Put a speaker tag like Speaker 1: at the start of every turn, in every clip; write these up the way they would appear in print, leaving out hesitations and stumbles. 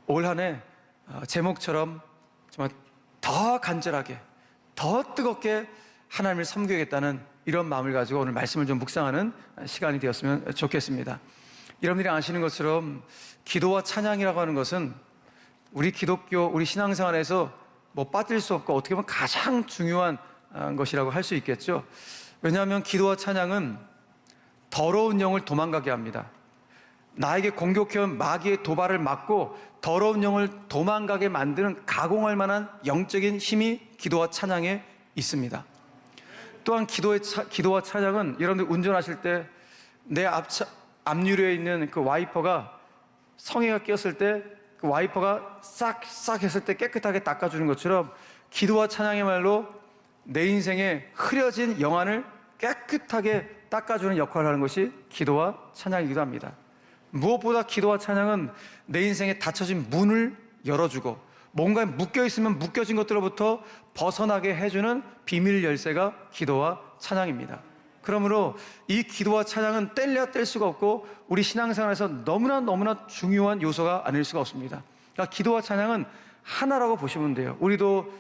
Speaker 1: 올 한 해 제목처럼 정말 더 간절하게, 더 뜨겁게 하나님을 섬기겠다는 이런 마음을 가지고 오늘 말씀을 좀 묵상하는 시간이 되었으면 좋겠습니다. 여러분들이 아시는 것처럼 기도와 찬양이라고 하는 것은 우리 기독교, 우리 신앙생활에서 뭐 빠질 수 없고 어떻게 보면 가장 중요한 것이라고 할 수 있겠죠. 왜냐하면 기도와 찬양은 더러운 영을 도망가게 합니다. 나에게 공격해온 마귀의 도발을 막고 더러운 영을 도망가게 만드는 가공할 만한 영적인 힘이 기도와 찬양에 있습니다. 또한 기도와 찬양은 여러분들 운전하실 때 내 앞유리에 있는 그 와이퍼가 성에가 끼었을 때 그 와이퍼가 싹싹 했을 때 깨끗하게 닦아주는 것처럼 기도와 찬양의 말로 내 인생에 흐려진 영안을 깨끗하게 닦아주는 역할을 하는 것이 기도와 찬양이기도 합니다. 무엇보다 기도와 찬양은 내 인생에 닫혀진 문을 열어주고 뭔가에 묶여있으면 묶여진 것들로부터 벗어나게 해주는 비밀 열쇠가 기도와 찬양입니다. 그러므로 이 기도와 찬양은 뗄래야 뗄 수가 없고 우리 신앙생활에서 너무나 중요한 요소가 아닐 수가 없습니다. 그러니까 기도와 찬양은 하나라고 보시면 돼요. 우리도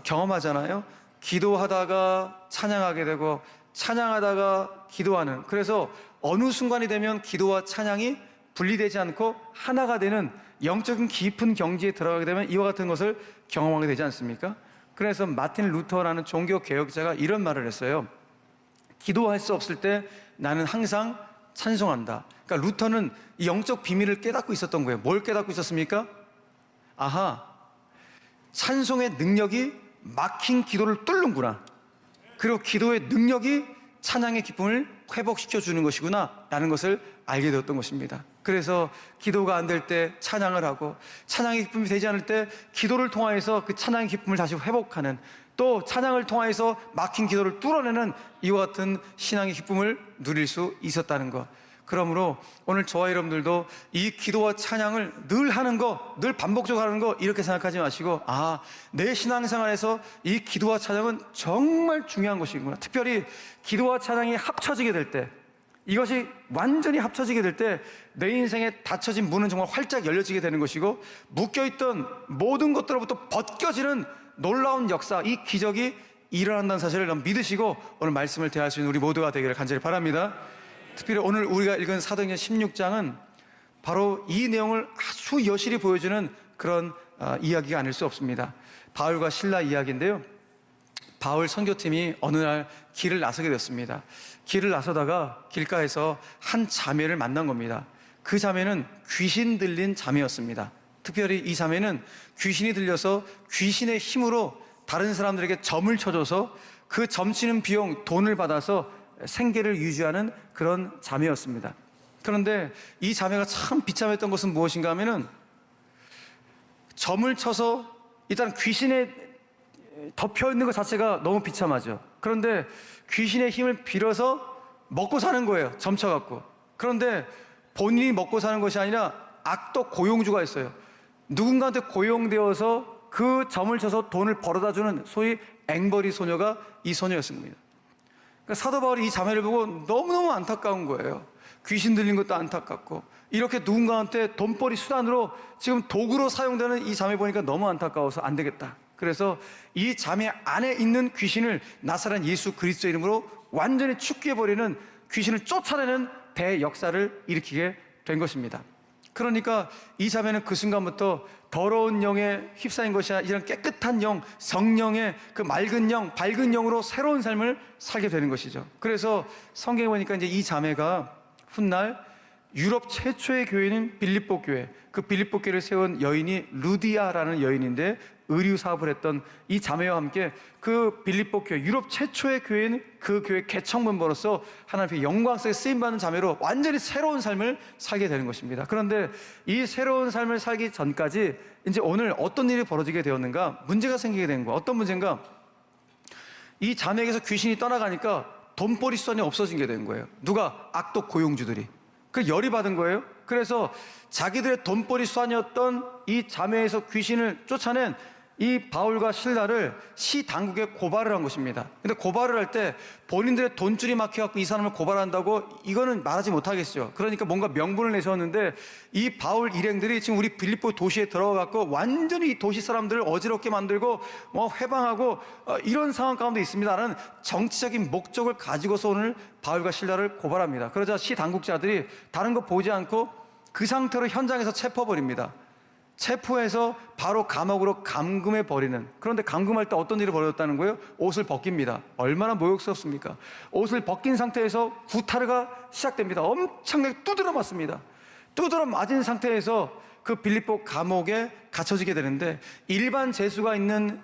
Speaker 1: 경험하잖아요. 기도하다가 찬양하게 되고 찬양하다가 기도하는, 그래서 어느 순간이 되면 기도와 찬양이 분리되지 않고 하나가 되는 영적인 깊은 경지에 들어가게 되면 이와 같은 것을 경험하게 되지 않습니까? 그래서 마틴 루터라는 종교 개혁자가 이런 말을 했어요. 기도할 수 없을 때 나는 항상 찬송한다. 그러니까 루터는 이 영적 비밀을 깨닫고 있었던 거예요. 뭘 깨닫고 있었습니까? 아하, 찬송의 능력이 막힌 기도를 뚫는구나. 그리고 기도의 능력이 찬양의 기쁨을 회복시켜 주는 것이구나 라는 것을 알게 되었던 것입니다. 그래서 기도가 안 될 때 찬양을 하고 찬양의 기쁨이 되지 않을 때 기도를 통하여서 그 찬양의 기쁨을 다시 회복하는, 또 찬양을 통하여서 막힌 기도를 뚫어내는 이와 같은 신앙의 기쁨을 누릴 수 있었다는 것. 그러므로 오늘 저와 여러분들도 이 기도와 찬양을 늘 하는 거, 늘 반복적으로 하는 거 이렇게 생각하지 마시고, 아, 내 신앙생활에서 이 기도와 찬양은 정말 중요한 것이구나. 특별히 기도와 찬양이 합쳐지게 될 때, 이것이 완전히 합쳐지게 될 때 내 인생에 닫혀진 문은 정말 활짝 열려지게 되는 것이고 묶여있던 모든 것들로부터 벗겨지는 놀라운 역사, 이 기적이 일어난다는 사실을 믿으시고 오늘 말씀을 대할 수 있는 우리 모두가 되기를 간절히 바랍니다. 특별히 오늘 우리가 읽은 사도행전 16장은 바로 이 내용을 아주 여실히 보여주는 그런 이야기가 아닐 수 없습니다. 바울과 실라 이야기인데요, 바울 선교팀이 어느 날 길을 나서게 됐습니다. 길을 나서다가 길가에서 한 자매를 만난 겁니다. 그 자매는 귀신 들린 자매였습니다. 특별히 이 자매는 귀신이 들려서 귀신의 힘으로 다른 사람들에게 점을 쳐줘서 그 점치는 비용, 돈을 받아서 생계를 유지하는 그런 자매였습니다. 그런데 이 자매가 참 비참했던 것은 무엇인가 하면은 점을 쳐서 일단 귀신에 덮여 있는 것 자체가 너무 비참하죠. 그런데 귀신의 힘을 빌어서 먹고 사는 거예요, 점 쳐갖고. 그런데 본인이 먹고 사는 것이 아니라 악독 고용주가 있어요. 누군가한테 고용되어서 그 점을 쳐서 돈을 벌어다 주는 소위 앵벌이 소녀가 이 소녀였습니다. 그러니까 사도 바울이 이 자매를 보고 너무너무 안타까운 거예요. 귀신 들린 것도 안타깝고 이렇게 누군가한테 돈벌이 수단으로 지금 도구로 사용되는 이 자매 보니까 너무 안타까워서 안 되겠다. 그래서 이 자매 안에 있는 귀신을 나사렛 예수 그리스도 이름으로 완전히 축기해버리는, 귀신을 쫓아내는 대역사를 일으키게 된 것입니다. 그러니까 이 자매는 그 순간부터 더러운 영에 휩싸인 것이 아니라 이런 깨끗한 영, 성령의 그 맑은 영, 밝은 영으로 새로운 삶을 살게 되는 것이죠. 그래서 성경에 보니까 이제 이 자매가 훗날 유럽 최초의 교회는 빌립보 교회, 그 빌립보 교회를 세운 여인이 루디아라는 여인인데 의류 사업을 했던 이 자매와 함께 그 빌립보 교회, 유럽 최초의 교회는 그 교회 개척멤버로서 하나님 앞에 영광스럽게 쓰임받는 자매로 완전히 새로운 삶을 살게 되는 것입니다. 그런데 이 새로운 삶을 살기 전까지 이제 오늘 어떤 일이 벌어지게 되었는가? 문제가 생기게 된 거야. 어떤 문제인가? 이 자매에게서 귀신이 떠나가니까 돈벌이 수단이 없어진 게 된 거예요. 누가? 악독 고용주들이. 그 열이 받은 거예요. 그래서 자기들의 돈벌이 수단이었던 이 자매에서 귀신을 쫓아낸 이 바울과 실라를 시 당국에 고발을 한 것입니다. 근데 고발을 할 때 본인들의 돈줄이 막혀갖고 이 사람을 고발한다고 이거는 말하지 못하겠죠. 그러니까 뭔가 명분을 내세웠는데 이 바울 일행들이 지금 우리 빌립보 도시에 들어가갖고 완전히 이 도시 사람들을 어지럽게 만들고 뭐 회방하고 이런 상황 가운데 있습니다라는 정치적인 목적을 가지고서 오늘 바울과 실라를 고발합니다. 그러자 시 당국자들이 다른 거 보지 않고 그 상태로 현장에서 체포해버립니다. 체포해서 바로 감옥으로 감금해 버리는. 그런데 감금할 때 어떤 일이 벌어졌다는 거예요? 옷을 벗깁니다. 얼마나 모욕스럽습니까? 옷을 벗긴 상태에서 구타르가 시작됩니다. 엄청나게 두드려 맞습니다. 두드려 맞은 상태에서 그 빌립보 감옥에 갇혀지게 되는데 일반 죄수가 있는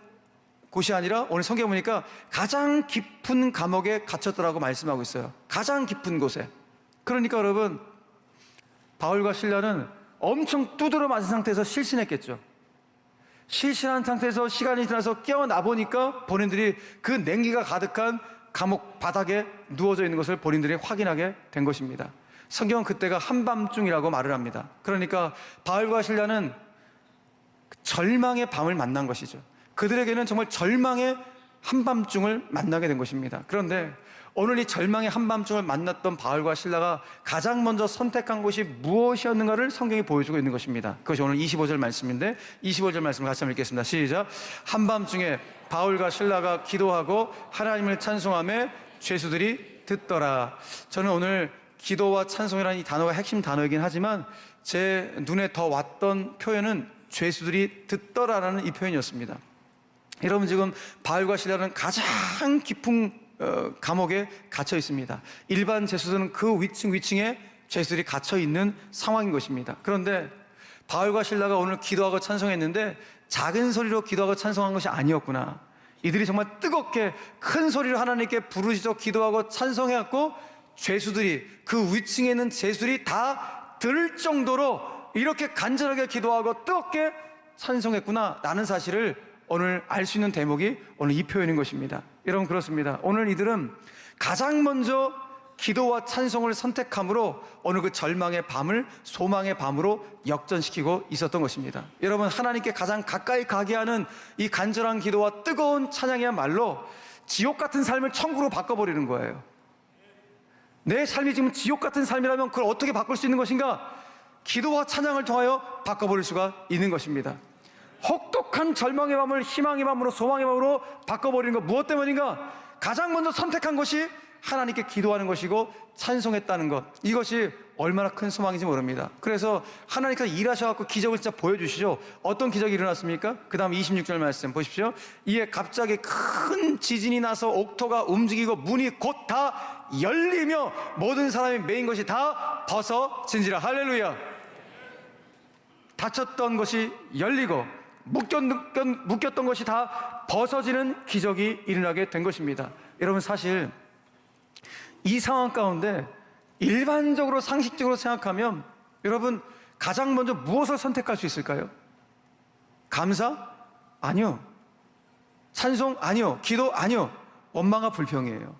Speaker 1: 곳이 아니라 오늘 성경 보니까 가장 깊은 감옥에 갇혔더라고 말씀하고 있어요. 가장 깊은 곳에. 그러니까 여러분, 바울과 실라는 엄청 두드려 맞은 상태에서 실신했겠죠. 실신한 상태에서 시간이 지나서 깨어나 보니까 본인들이 그 냉기가 가득한 감옥 바닥에 누워져 있는 것을 본인들이 확인하게 된 것입니다. 성경은 그때가 한밤중이라고 말을 합니다. 그러니까 바울과 실라는 절망의 밤을 만난 것이죠. 그들에게는 정말 절망의 한밤중을 만나게 된 것입니다. 그런데 오늘 이 절망의 한밤중을 만났던 바울과 실라가 가장 먼저 선택한 것이 무엇이었는가를 성경이 보여주고 있는 것입니다. 그것이 오늘 25절 말씀인데 25절 말씀을 같이 한번 읽겠습니다. 시작. 한밤중에 바울과 실라가 기도하고 하나님을 찬송하며 죄수들이 듣더라. 저는 오늘 기도와 찬송이라는 이 단어가 핵심 단어이긴 하지만 제 눈에 더 왔던 표현은 죄수들이 듣더라라는 이 표현이었습니다. 여러분, 지금 바울과 실라는 가장 깊은 감옥에 갇혀 있습니다. 일반 죄수들은 그 위층에 죄수들이 갇혀 있는 상황인 것입니다. 그런데 바울과 실라가 오늘 기도하고 찬송했는데 작은 소리로 기도하고 찬송한 것이 아니었구나. 이들이 정말 뜨겁게 큰 소리로 하나님께 부르짖어 기도하고 찬송해갖고 죄수들이 그 위층에 있는 죄수들이 다 들을 정도로 이렇게 간절하게 기도하고 뜨겁게 찬송했구나 라는 사실을 오늘 알 수 있는 대목이 오늘 이 표현인 것입니다. 여러분, 그렇습니다. 오늘 이들은 가장 먼저 기도와 찬송을 선택함으로 오늘 그 절망의 밤을 소망의 밤으로 역전시키고 있었던 것입니다. 여러분, 하나님께 가장 가까이 가게 하는 이 간절한 기도와 뜨거운 찬양이야말로 지옥 같은 삶을 천국으로 바꿔버리는 거예요. 내 삶이 지금 지옥 같은 삶이라면 그걸 어떻게 바꿀 수 있는 것인가? 기도와 찬양을 통하여 바꿔버릴 수가 있는 것입니다. 혹독한 절망의 밤을 희망의 밤으로 소망의 밤으로 바꿔버리는 것, 무엇 때문인가? 가장 먼저 선택한 것이 하나님께 기도하는 것이고 찬송했다는 것, 이것이 얼마나 큰 소망인지 모릅니다. 그래서 하나님께서 일하셔서 기적을 진짜 보여주시죠. 어떤 기적이 일어났습니까? 그 다음 26절 말씀 보십시오. 이에 갑자기 큰 지진이 나서 옥토가 움직이고 문이 곧 다 열리며 모든 사람이 메인 것이 다 벗어진지라. 할렐루야. 닫혔던 것이 열리고 묶였던 것이 다 벗어지는 기적이 일어나게 된 것입니다. 여러분, 사실 이 상황 가운데 일반적으로 상식적으로 생각하면 여러분, 가장 먼저 무엇을 선택할 수 있을까요? 감사? 아니요. 찬송? 아니요. 기도? 아니요. 원망과 불평이에요.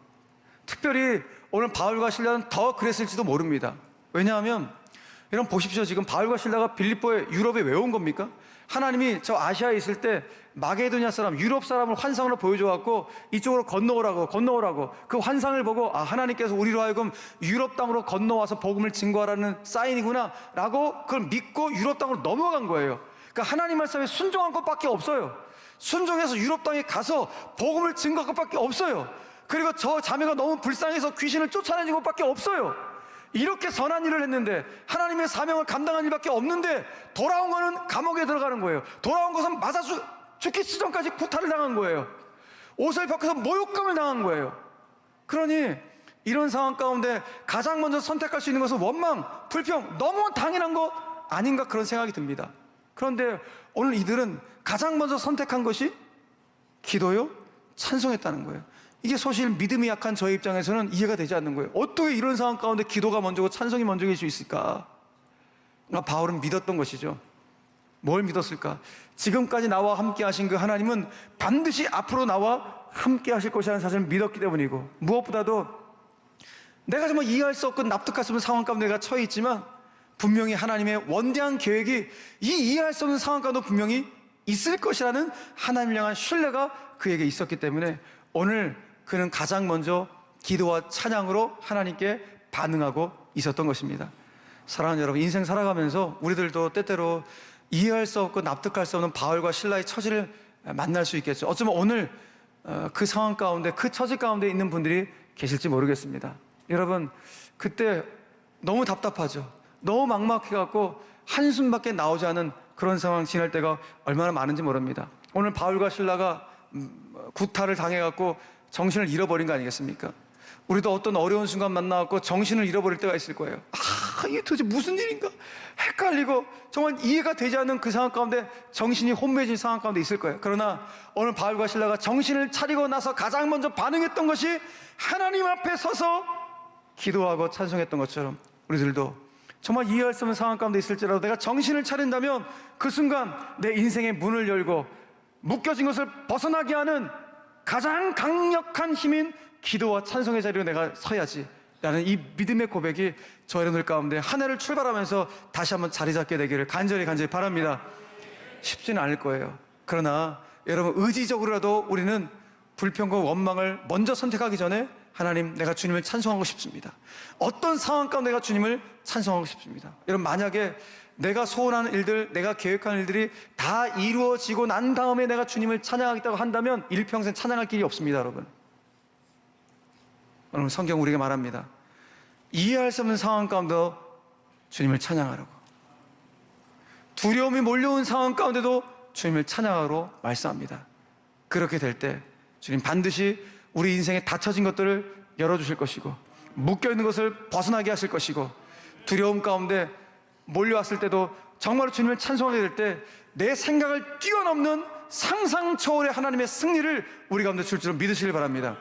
Speaker 1: 특별히 오늘 바울과 실라는 더 그랬을지도 모릅니다. 왜냐하면 여러분 보십시오. 지금 바울과 실라가 빌립보에 유럽에 왜 온 겁니까? 하나님이 저 아시아에 있을 때 마게도냐 사람, 유럽 사람을 환상으로 보여줘갖고 이쪽으로 건너오라고 그 환상을 보고 하나님께서 우리로 하여금 유럽 땅으로 건너와서 복음을 증거하라는 사인이구나 라고 그걸 믿고 유럽 땅으로 넘어간 거예요. 그러니까 하나님 말씀에 순종한 것밖에 없어요. 순종해서 유럽 땅에 가서 복음을 증거한 것밖에 없어요. 그리고 저 자매가 너무 불쌍해서 귀신을 쫓아내는 것밖에 없어요. 이렇게 선한 일을 했는데 하나님의 사명을 감당한 일밖에 없는데 돌아온 거는 감옥에 들어가는 거예요. 돌아온 것은 맞아 죽기 직전까지 구타를 당한 거예요. 옷을 벗겨서 모욕감을 당한 거예요. 그러니 이런 상황 가운데 가장 먼저 선택할 수 있는 것은 원망, 불평, 너무 당연한 거 아닌가 그런 생각이 듭니다. 그런데 오늘 이들은 가장 먼저 선택한 것이 기도요, 찬송했다는 거예요. 이게 사실 믿음이 약한 저의 입장에서는 이해가 되지 않는 거예요. 어떻게 이런 상황 가운데 기도가 먼저고 찬송이 먼저일 수 있을까? 바울은 믿었던 것이죠. 뭘 믿었을까? 지금까지 나와 함께 하신 그 하나님은 반드시 앞으로 나와 함께 하실 것이라는 사실을 믿었기 때문이고, 무엇보다도 내가 정말 이해할 수 없고 납득할 수 없는 상황 가운데 내가 처해 있지만 분명히 하나님의 원대한 계획이 이 이해할 수 없는 상황 가운데 분명히 있을 것이라는 하나님을 향한 신뢰가 그에게 있었기 때문에 오늘 그는 가장 먼저 기도와 찬양으로 하나님께 반응하고 있었던 것입니다. 사랑하는 여러분, 인생 살아가면서 우리들도 때때로 이해할 수 없고 납득할 수 없는 바울과 실라의 처지를 만날 수 있겠죠. 어쩌면 오늘 그 상황 가운데, 그 처지 가운데 있는 분들이 계실지 모르겠습니다. 여러분, 그때 너무 답답하죠. 너무 막막해갖고 한숨밖에 나오지 않은 그런 상황 지날 때가 얼마나 많은지 모릅니다. 오늘 바울과 실라가 구타를 당해갖고 정신을 잃어버린 거 아니겠습니까? 우리도 어떤 어려운 순간 만나갖고 정신을 잃어버릴 때가 있을 거예요. 이게 도대체 무슨 일인가? 헷갈리고 정말 이해가 되지 않는 그 상황 가운데 정신이 혼미해진 상황 가운데 있을 거예요. 그러나 오늘 바울과 실라가 정신을 차리고 나서 가장 먼저 반응했던 것이 하나님 앞에 서서 기도하고 찬송했던 것처럼 우리들도 정말 이해할 수 없는 상황 가운데 있을지라도 내가 정신을 차린다면 그 순간 내 인생의 문을 열고 묶여진 것을 벗어나게 하는 가장 강력한 힘인 기도와 찬송의 자리로 내가 서야지 라는 이 믿음의 고백이 저 여러분들 가운데 한 해를 출발하면서 다시 한번 자리 잡게 되기를 간절히 바랍니다. 쉽지는 않을 거예요. 그러나 여러분, 의지적으로라도 우리는 불평과 원망을 먼저 선택하기 전에 하나님, 내가 주님을 찬송하고 싶습니다. 어떤 상황 가운데 내가 주님을 찬송하고 싶습니다. 여러분, 만약에 내가 소원하는 일들, 내가 계획하는 일들이 다 이루어지고 난 다음에 내가 주님을 찬양하겠다고 한다면 일평생 찬양할 길이 없습니다. 여러분, 성경 우리에게 말합니다. 이해할 수 없는 상황 가운데도 주님을 찬양하라고, 두려움이 몰려온 상황 가운데도 주님을 찬양하라고 말씀합니다. 그렇게 될 때 주님 반드시 우리 인생에 닫혀진 것들을 열어주실 것이고, 묶여있는 것을 벗어나게 하실 것이고, 두려움 가운데 몰려왔을 때도 정말로 주님을 찬송하게 될 때 내 생각을 뛰어넘는 상상 초월의 하나님의 승리를 우리 가운데 줄 줄을 믿으시길 바랍니다.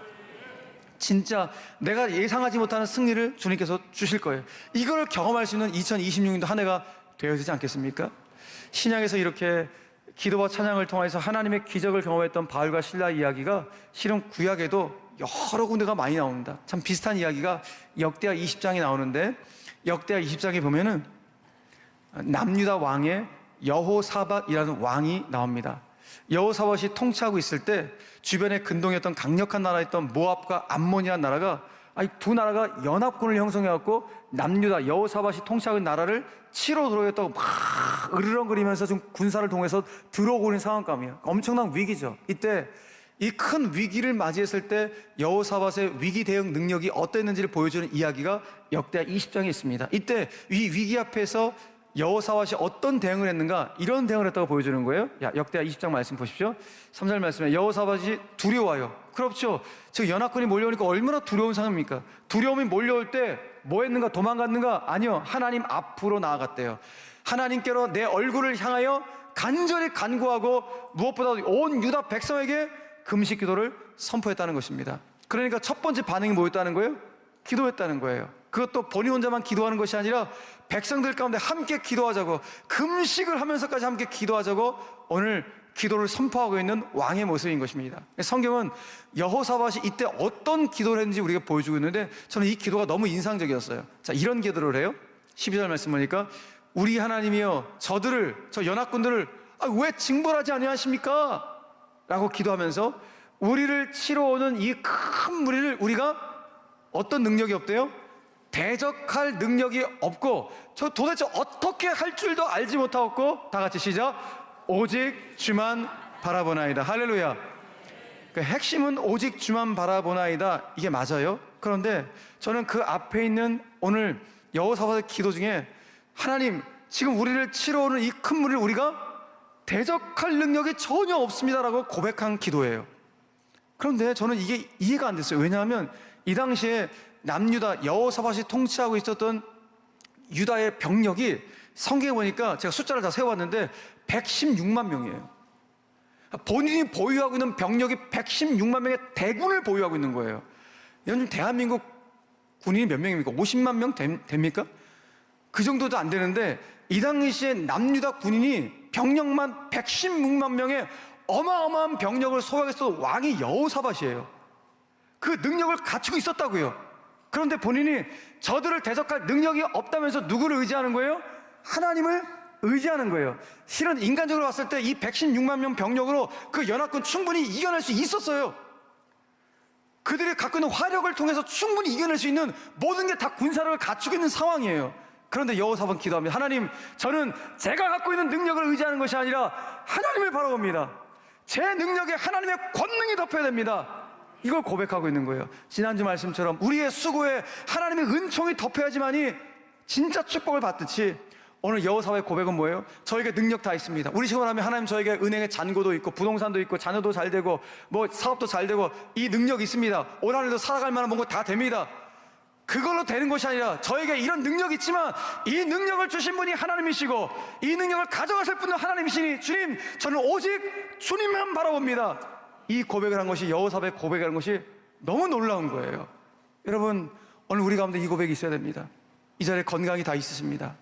Speaker 1: 진짜 내가 예상하지 못하는 승리를 주님께서 주실 거예요. 이걸 경험할 수 있는 2026년도 한 해가 되어지지 않겠습니까? 신약에서 이렇게 기도와 찬양을 통해서 하나님의 기적을 경험했던 바울과 실라 이야기가 실은 구약에도 여러 군데가 많이 나옵니다. 참 비슷한 이야기가 역대하 20장에 나오는데, 역대하 20장에 보면은 남유다 왕의 여호사밧이라는 왕이 나옵니다. 여호사밧이 통치하고 있을 때 주변에 근동이었던 강력한 나라였던 모압과 암몬이라는 나라가, 두 나라가 연합군을 형성해갖고 남유다 여호사밧이 통치하고 있는 나라를 치러 들어오겠다고 막 으르렁거리면서 좀 군사를 동해서 들어오고 있는 상황감이에요. 엄청난 위기죠. 이때 이 큰 위기를 맞이했을 때 여호사밧의 위기 대응 능력이 어땠는지를 보여주는 이야기가 역대하 20장에 있습니다. 이때 이 위기 앞에서 여호사밧이 어떤 대응을 했는가, 이런 대응을 했다고 보여주는 거예요. 역대하 20장 말씀 보십시오. 3절 말씀에 여호사밧이 두려워요. 그렇죠. 즉 연합군이 몰려오니까 얼마나 두려운 상황입니까? 두려움이 몰려올 때 뭐 했는가? 도망갔는가? 아니요, 하나님 앞으로 나아갔대요. 하나님께로 내 얼굴을 향하여 간절히 간구하고 무엇보다 온 유다 백성에게 금식 기도를 선포했다는 것입니다. 그러니까 첫 번째 반응이 뭐였다는 거예요? 기도했다는 거예요. 그것도 본인 혼자만 기도하는 것이 아니라 백성들 가운데 함께 기도하자고, 금식을 하면서까지 함께 기도하자고 오늘 기도를 선포하고 있는 왕의 모습인 것입니다. 성경은 여호사밧이 이때 어떤 기도를 했는지 우리가 보여주고 있는데, 저는 이 기도가 너무 인상적이었어요. 자, 이런 기도를 해요. 12절 말씀 보니까 우리 하나님이여 저 연합군들을 왜 징벌하지 아니하십니까? 라고 기도하면서 우리를 치러 오는 이 큰 무리를 우리가 어떤 능력이 없대요? 대적할 능력이 없고, 저 도대체 어떻게 할 줄도 알지 못하고, 다 같이 시작. 오직 주만 바라보나이다. 할렐루야. 그 핵심은 오직 주만 바라보나이다, 이게 맞아요. 그런데 저는 그 앞에 있는 오늘 여호사밧의 기도 중에 하나님, 지금 우리를 치러 오는 이 큰 무리를 우리가 대적할 능력이 전혀 없습니다라고 고백한 기도예요. 그런데 저는 이게 이해가 안 됐어요. 왜냐하면 이 당시에 남유다 여호사밧이 통치하고 있었던 유다의 병력이 성경에 보니까 제가 숫자를 다 세워봤는데 116만 명이에요. 본인이 보유하고 있는 병력이 116만 명의 대군을 보유하고 있는 거예요. 요즘 대한민국 군인이 몇 명입니까? 50만 명 됩니까? 그 정도도 안 되는데 이 당시에 남유다 군인이 병력만 116만 명의 어마어마한 병력을 소유했던 왕이 여호사밧이에요. 그 능력을 갖추고 있었다고요. 그런데 본인이 저들을 대적할 능력이 없다면서 누구를 의지하는 거예요? 하나님을 의지하는 거예요. 실은 인간적으로 봤을 때 이 116만 명 병력으로 그 연합군 충분히 이겨낼 수 있었어요. 그들이 갖고 있는 화력을 통해서 충분히 이겨낼 수 있는 모든 게 다 군사력을 갖추고 있는 상황이에요. 그런데 여호사밧은 기도합니다. 하나님, 저는 제가 갖고 있는 능력을 의지하는 것이 아니라 하나님을 바라봅니다. 제 능력에 하나님의 권능이 덮여야 됩니다. 이걸 고백하고 있는 거예요. 지난주 말씀처럼 우리의 수고에 하나님의 은총이 덮여야지만이 진짜 축복을 받듯이 오늘 여호사밧의 고백은 뭐예요? 저에게 능력 다 있습니다. 우리 식으로 하면 하나님 저에게 은행에 잔고도 있고 부동산도 있고 자녀도 잘 되고 뭐 사업도 잘 되고 이 능력이 있습니다. 올 한해도 살아갈 만한 뭔가 다 됩니다. 그걸로 되는 것이 아니라 저에게 이런 능력이 있지만 이 능력을 주신 분이 하나님이시고 이 능력을 가져가실 분은 하나님이시니 주님, 저는 오직 주님만 바라봅니다. 이 고백을 한 것이, 여호사밧의 고백을 한 것이 너무 놀라운 거예요. 여러분, 오늘 우리 가운데 이 고백이 있어야 됩니다. 이 자리에 건강이 다 있으십니다.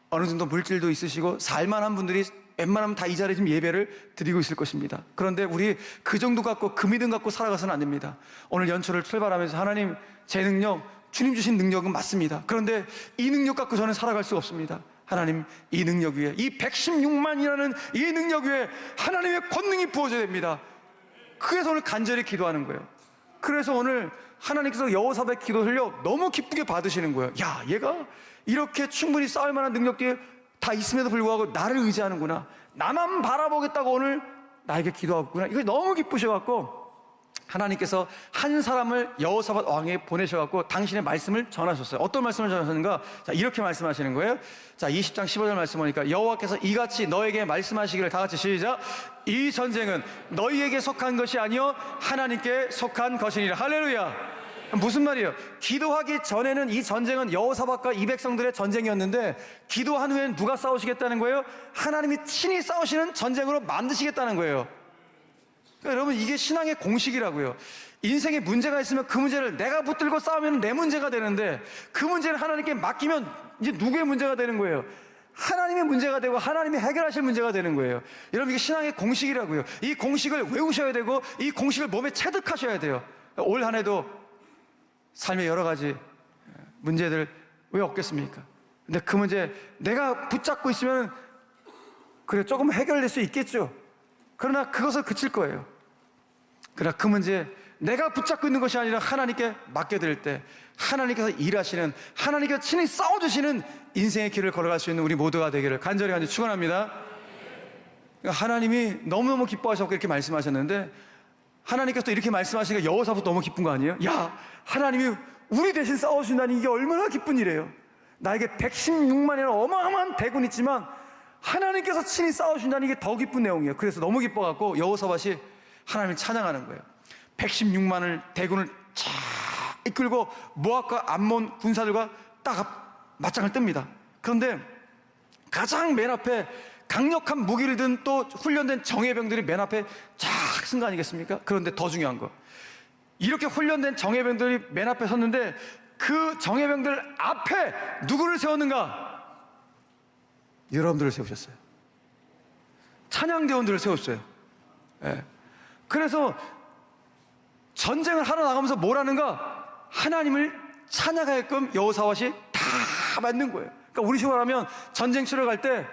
Speaker 1: 어느 정도 물질도 있으시고 살만한 분들이 웬만하면 다 이 자리에 지금 예배를 드리고 있을 것입니다. 그런데 우리 그 정도 갖고 그 믿음 갖고 살아가서는 안 됩니다. 오늘 연초를 출발하면서 하나님, 제 능력, 주님 주신 능력은 맞습니다. 그런데 이 능력 갖고 저는 살아갈 수가 없습니다. 하나님, 이 능력 위에, 이 116만이라는 이 능력 위에 하나님의 권능이 부어져야 됩니다. 그래서 오늘 간절히 기도하는 거예요. 그래서 오늘 하나님께서 여호사밧 기도를요 너무 기쁘게 받으시는 거예요. 야, 얘가 이렇게 충분히 싸울 만한 능력들이 다 있음에도 불구하고 나를 의지하는구나, 나만 바라보겠다고 오늘 나에게 기도하구나. 이거 너무 기쁘셔갖고 하나님께서 한 사람을 여호사밧 왕에게 보내셔갖고 당신의 말씀을 전하셨어요. 어떤 말씀을 전하셨는가? 자, 이렇게 말씀하시는 거예요. 자, 20장 15절 말씀 보니까 여호와께서 이같이 너에게 말씀하시기를, 다 같이 시작. 이 전쟁은 너희에게 속한 것이 아니요 하나님께 속한 것이니라. 할렐루야. 무슨 말이에요? 기도하기 전에는 이 전쟁은 여호사밧과 이 백성들의 전쟁이었는데 기도한 후에는 누가 싸우시겠다는 거예요? 하나님이 친히 싸우시는 전쟁으로 만드시겠다는 거예요. 그러니까 여러분, 이게 신앙의 공식이라고요. 인생에 문제가 있으면 그 문제를 내가 붙들고 싸우면 내 문제가 되는데 그 문제를 하나님께 맡기면 이제 누구의 문제가 되는 거예요? 하나님의 문제가 되고 하나님이 해결하실 문제가 되는 거예요. 여러분, 이게 신앙의 공식이라고요. 이 공식을 외우셔야 되고 이 공식을 몸에 체득하셔야 돼요. 올 한 해도 삶의 여러 가지 문제들 왜 없겠습니까? 근데 그 문제 내가 붙잡고 있으면 그래 조금 해결될 수 있겠죠. 그러나 그것을 그칠 거예요. 그러나 그 문제 내가 붙잡고 있는 것이 아니라 하나님께 맡겨드릴 때 하나님께서 일하시는, 하나님께서 친히 싸워주시는 인생의 길을 걸어갈 수 있는 우리 모두가 되기를 간절히 축원합니다. 하나님이 너무너무 기뻐하셔서 이렇게 말씀하셨는데, 하나님께서 또 이렇게 말씀하시니까 여호사밧 너무 기쁜 거 아니에요? 야, 하나님이 우리 대신 싸워주신다니 이게 얼마나 기쁜 일이에요. 나에게 116만이라는 어마어마한 대군이 있지만 하나님께서 친히 싸우신다는 이게 더 기쁜 내용이에요. 그래서 너무 기뻐갖고 여호사밧이 하나님을 찬양하는 거예요. 116만을 대군을 쫙 이끌고 모압과 암몬 군사들과 딱 맞짱을 뜹니다. 그런데 가장 맨 앞에 강력한 무기를 든 또 훈련된 정예병들이 맨 앞에 쫙 쓴 거 아니겠습니까? 그런데 더 중요한 거, 이렇게 훈련된 정예병들이 맨 앞에 섰는데 그 정예병들 앞에 누구를 세웠는가? 여러분들을 세우셨어요. 찬양대원들을 세웠어요. 예. 그래서 전쟁을 하러 나가면서 뭘 하는가? 하나님을 찬양하게끔 여호사밧이 다 만든 거예요. 그러니까 우리 식으로 하면 전쟁 치러 갈 때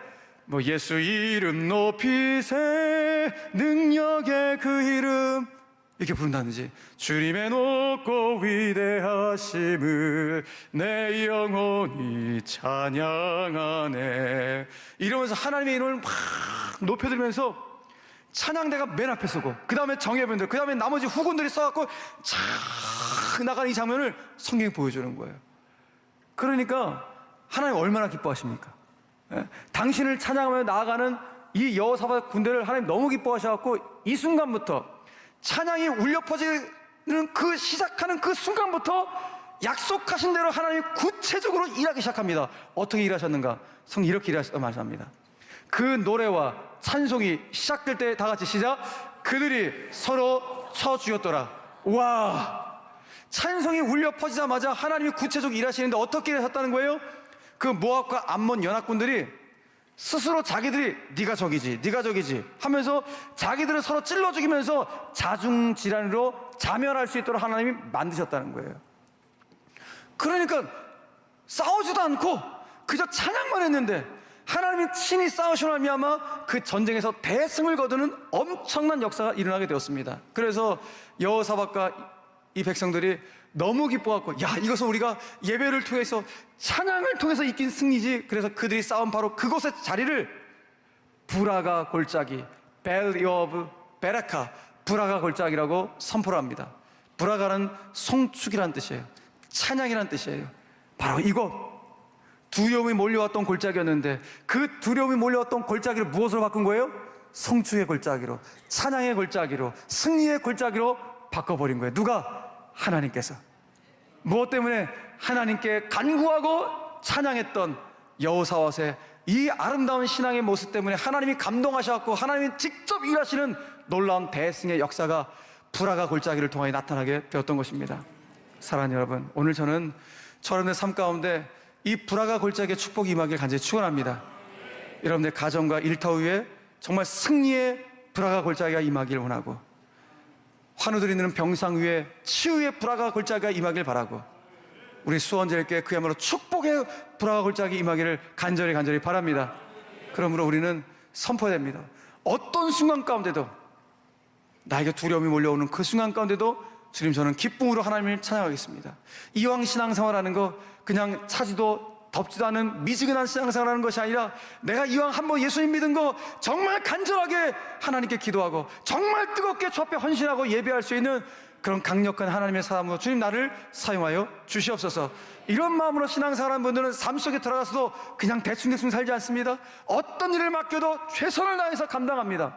Speaker 1: 뭐 예수 이름 높이세 능력의 그 이름 이렇게 부른다든지, 주님의 높고 위대하심을 내 영혼이 찬양하네 이러면서 하나님의 이름을 막 높여들면서 찬양대가 맨 앞에 서고, 그 다음에 정예병들, 그 다음에 나머지 후군들이 써갖고 쫙 나가는 이 장면을 성경이 보여주는 거예요. 그러니까 하나님 얼마나 기뻐하십니까? 예? 당신을 찬양하며 나아가는 이 여호사밧 군대를 하나님 너무 기뻐하셔갖고 이 순간부터 찬양이 울려 퍼지는 그 시작하는 그 순간부터 약속하신 대로 하나님이 구체적으로 일하기 시작합니다. 어떻게 일하셨는가? 성경이 이렇게 일하셨다고 말씀합니다. 그 노래와 찬송이 시작될 때 다 같이 시작. 그들이 서로 쳐 죽였더라. 와, 찬송이 울려 퍼지자마자 하나님이 구체적으로 일하시는데 어떻게 일하셨다는 거예요? 그 모압과 암몬 연합군들이 스스로 자기들이 네가 적이지 네가 적이지 하면서 자기들을 서로 찔러 죽이면서 자중질환으로 자멸할 수 있도록 하나님이 만드셨다는 거예요. 그러니까 싸우지도 않고 그저 찬양만 했는데 하나님이 친히 싸우시고 말미암아 그 전쟁에서 대승을 거두는 엄청난 역사가 일어나게 되었습니다. 그래서 여호사밧과 이 백성들이 너무 기뻐갖고, 야, 이것은 우리가 예배를 통해서, 찬양을 통해서 이긴 승리지. 그래서 그들이 싸운 바로 그곳의 자리를 브라가 골짜기, 벨리 오브 베라카, 브라가 골짜기라고 선포를 합니다. 브라가는 송축이라는 뜻이에요. 찬양이라는 뜻이에요. 바로 이곳, 두려움이 몰려왔던 골짜기였는데 그 두려움이 몰려왔던 골짜기를 무엇으로 바꾼 거예요? 송축의 골짜기로, 찬양의 골짜기로, 승리의 골짜기로 바꿔버린 거예요. 누가? 하나님께서. 무엇 때문에? 하나님께 간구하고 찬양했던 여호사밧의 이 아름다운 신앙의 모습 때문에 하나님이 감동하셔서 하나님이 직접 일하시는 놀라운 대승의 역사가 브라가 골짜기를 통하여 나타나게 되었던 것입니다. 사랑하는 여러분, 오늘 저는 여러분의 삶 가운데 이 브라가 골짜기의 축복이 임하길 간절히 축원합니다. 여러분의 가정과 일터 위에 정말 승리의 브라가 골짜기가 임하길 원하고, 환우들이 있는 병상 위에 치유의 브라가 골짜기가 임하길 바라고, 우리 수원제일교회 그야말로 축복의 브라가 골짜기 임하기를 간절히 바랍니다. 그러므로 우리는 선포해야 됩니다. 어떤 순간 가운데도, 나에게 두려움이 몰려오는 그 순간 가운데도 주님, 저는 기쁨으로 하나님을 찬양하겠습니다. 이왕 신앙생활하는 거 그냥 차지도 덥지도 않은 미지근한 신앙생활하는 것이 아니라, 내가 이왕 한번 예수님 믿은 거 정말 간절하게 하나님께 기도하고 정말 뜨겁게 주 앞에 헌신하고 예배할 수 있는 그런 강력한 하나님의 사람으로 주님 나를 사용하여 주시옵소서. 이런 마음으로 신앙생활하는 분들은 삶 속에 들어가서도 그냥 대충 살지 않습니다. 어떤 일을 맡겨도 최선을 다해서 감당합니다.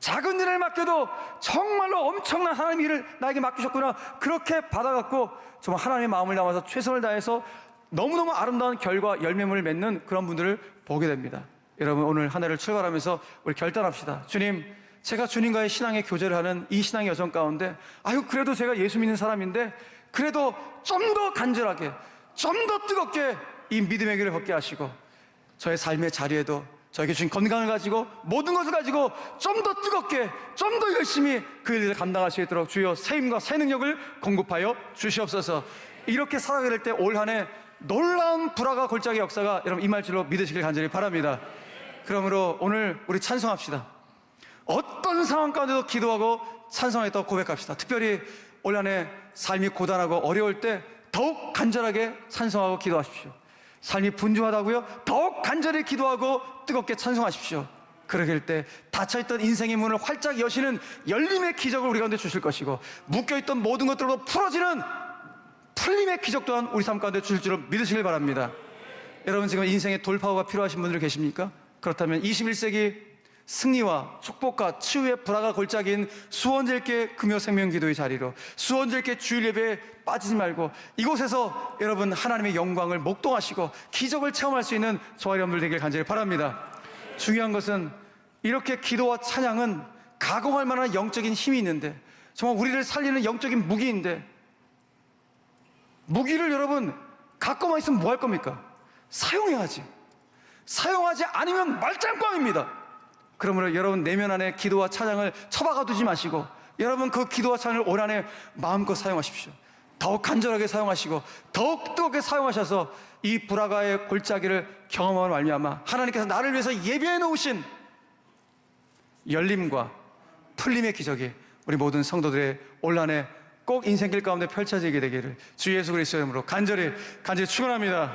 Speaker 1: 작은 일을 맡겨도 정말로 엄청난 하나님의 일을 나에게 맡기셨구나, 그렇게 받아갖고 정말 하나님의 마음을 담아서 최선을 다해서 너무너무 아름다운 결과, 열매물을 맺는 그런 분들을 보게 됩니다. 여러분, 오늘 한 해를 출발하면서 우리 결단합시다. 주님, 제가 주님과의 신앙의 교제를 하는 이 신앙의 여정 가운데, 그래도 제가 예수 믿는 사람인데 그래도 좀 더 간절하게, 좀 더 뜨겁게 이 믿음의 길을 걷게 하시고, 저의 삶의 자리에도 저에게 주신 건강을 가지고 모든 것을 가지고 좀 더 뜨겁게, 좀 더 열심히 그 일을 감당할 수 있도록 주여 새 힘과 새 능력을 공급하여 주시옵소서. 이렇게 살아가게 될 때 올 한 해 놀라운 브라가 골짜기 역사가 여러분 임할 줄로 믿으시길 간절히 바랍니다. 그러므로 오늘 우리 찬송합시다. 어떤 상황 가운데도 기도하고 찬송하겠다고 고백합시다. 특별히 올 한 해 삶이 고단하고 어려울 때 더욱 간절하게 찬송하고 기도하십시오. 삶이 분주하다고요? 더욱 간절히 기도하고 뜨겁게 찬송하십시오. 그러게 될 때 닫혀있던 인생의 문을 활짝 여시는 열림의 기적을 우리 가운데 주실 것이고, 묶여있던 모든 것들로 풀어지는 풀림의 기적 또한 우리 삶 가운데 주실 줄을 믿으시길 바랍니다. 여러분, 지금 인생의 돌파구가 필요하신 분들 계십니까? 그렇다면 21세기 승리와 축복과 치유의 브라가 골짜기인 수원제일교회 금요생명기도의 자리로, 수원제일교회 주일 예배에 빠지지 말고 이곳에서 여러분 하나님의 영광을 목도하시고 기적을 체험할 수 있는 저와 여러분들 되길 간절히 바랍니다. 중요한 것은 이렇게 기도와 찬양은 가공할 만한 영적인 힘이 있는데, 정말 우리를 살리는 영적인 무기인데, 무기를 여러분 갖고만 있으면 뭐 할 겁니까? 사용해야지. 사용하지 않으면 말짱꽝입니다. 그러므로 여러분 내면 안에 기도와 찬양을 처박아 두지 마시고, 여러분 그 기도와 찬양을 올 한 해 마음껏 사용하십시오. 더욱 간절하게 사용하시고 더욱 뜨겁게 사용하셔서 이 브라가의 골짜기를 경험하는 말미암아 하나님께서 나를 위해서 예비해 놓으신 열림과 풀림의 기적이 우리 모든 성도들의 올 한 해 꼭 인생길 가운데 펼쳐지게 되기를 주 예수 그리스도의 이름으로 간절히 축원합니다.